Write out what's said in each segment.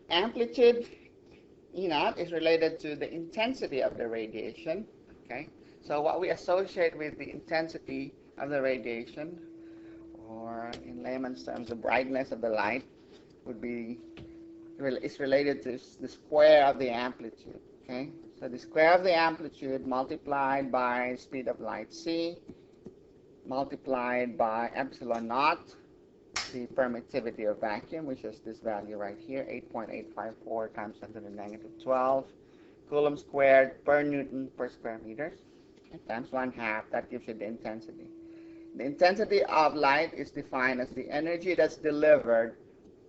amplitude, E naught, is related to the intensity of the radiation. Okay, so what we associate with the intensity of the radiation, or in layman's terms, the brightness of the light, would be is related to the square of the amplitude. Okay, so the square of the amplitude multiplied by speed of light c multiplied by epsilon naught, the permittivity of vacuum, which is this value right here, 8.854 times 10 to the negative 12 coulomb squared per Newton per square meter, times 1/2. That gives you the intensity. The intensity of light is defined as the energy that's delivered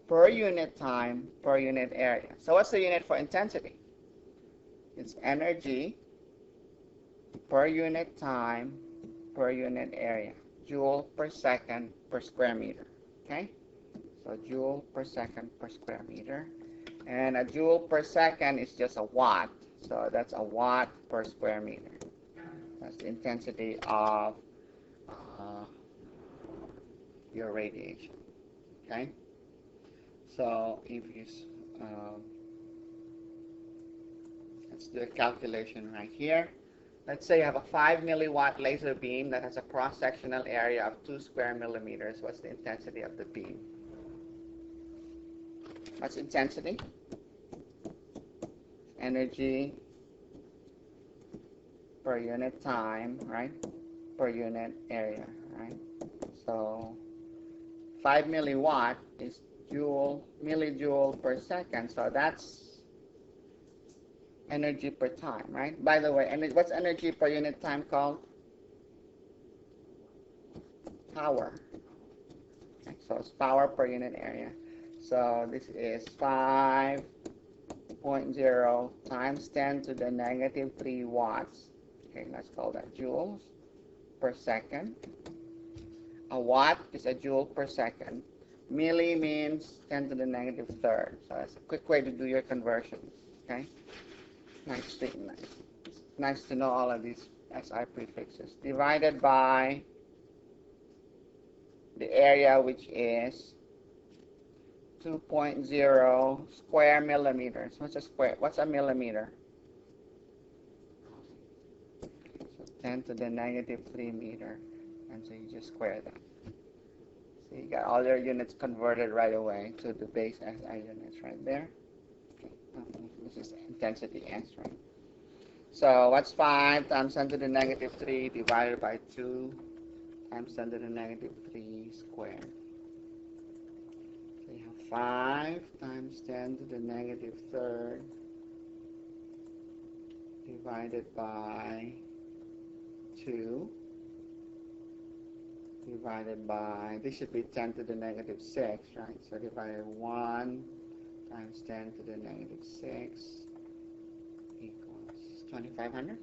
per unit time per unit area. So what's the unit for intensity? It's energy per unit time per unit area, joule per second per square meter. Okay, so joule per second per square meter, and a joule per second is just a watt, so that's a watt per square meter. That's the intensity of your radiation. Okay, so if you let's do a calculation right here. Let's say you have a 5 milliwatt laser beam that has a cross-sectional area of 2 square millimeters. What's the intensity of the beam? What's intensity? Energy per unit time, right? Per unit area, right? So 5 milliwatt is millijoule per second. So that's energy per time, right? By the way, what's energy per unit time called? Power. Okay, so it's power per unit area. So this is 5.0 times 10 to the negative 3 watts. Okay, let's call that joules per second. A watt is a joule per second. Milli means 10 to the negative third. So that's a quick way to do your conversions. Okay. Nice to know all of these SI prefixes. Divided by the area, which is 2.0 square millimeters. What's a square? What's a millimeter? So 10 to the negative 3 meter. And so you just square that. So you got all your units converted right away to the base SI units right there. Okay. This is intensity S, right? So what's 5 times 10 to the negative 3 divided by 2 times 10 to the negative 3 squared? So you have 5 times 10 to the negative third divided by 2 divided by, this should be 10 to the negative 6, right? So divided by 1 times 10 to the negative 6 equals 2,500.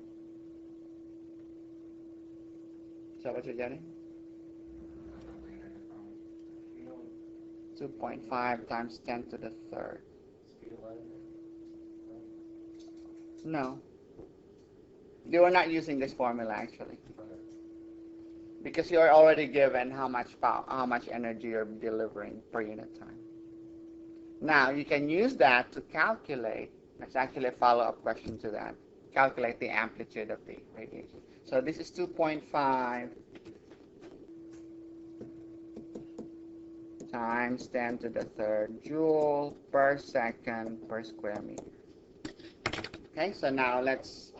Is that what you're getting? 2.5 times 10 to the third. No. You are not using this formula actually, because you are already given how much power, how much energy you're delivering per unit time. Now you can use that to calculate. That's actually a follow-up question to that. Calculate the amplitude of the radiation. So this is 2.5 times 10 to the third joule per second per square meter. Okay, so now let's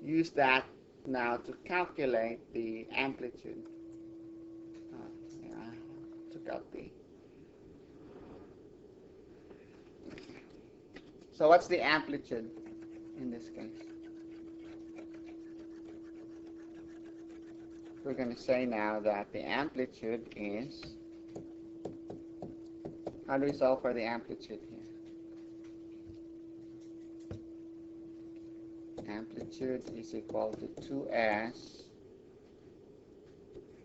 use that now to calculate the amplitude. Took out the. So what's the amplitude in this case? We're going to say now that the amplitude is, how do we solve for the amplitude here? Amplitude is equal to 2s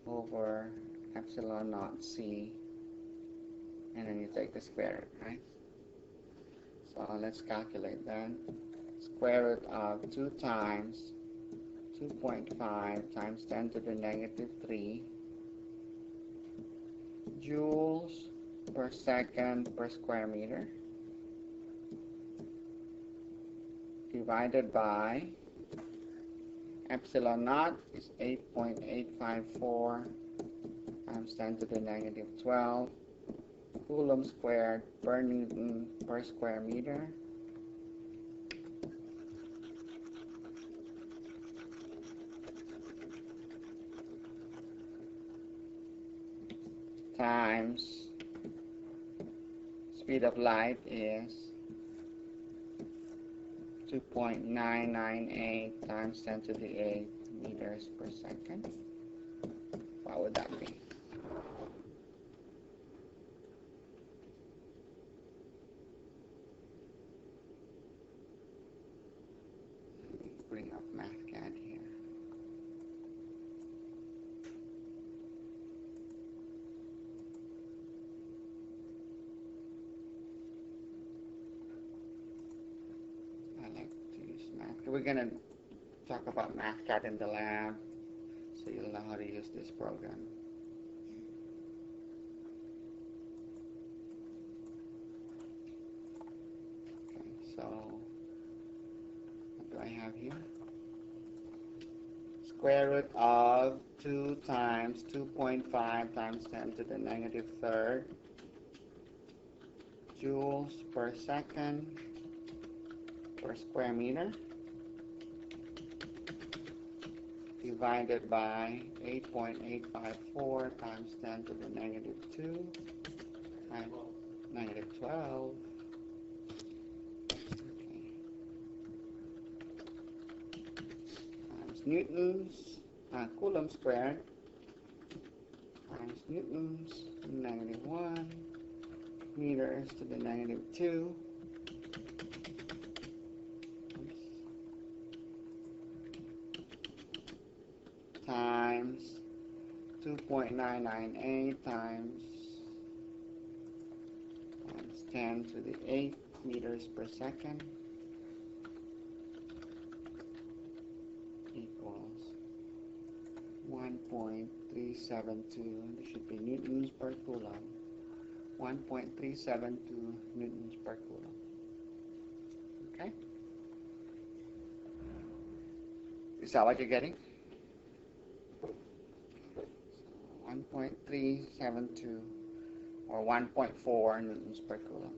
over epsilon naught c, and then you take the square root, right? So let's calculate that. Square root of 2 times 2.5 times 10 to the negative 3 joules per second per square meter divided by epsilon naught is 8.854 times 10 to the negative 12 coulomb squared per Newton per square meter times speed of light is 2.998 times 10 to the 8 meters per second. What would that be? Bring up MathCAD here. I like to use Math. We're going to talk about MathCAD in the lab, so you'll know how to use this program. Okay, so what do I have here? Square root of 2 times 2.5 times 10 to the negative third joules per second per square meter divided by 8.854 times 10 to the negative 2 times negative 12. Okay. Times newtons, coulomb squared times newtons, negative 1 meters to the negative 2 times 2.998 times 10 to the 8 meters per second equals 1.372. This should be newtons per coulomb. 1.372 newtons per coulomb. Okay? Is that what you're getting? 1.372 or 1.4 newtons per coulomb.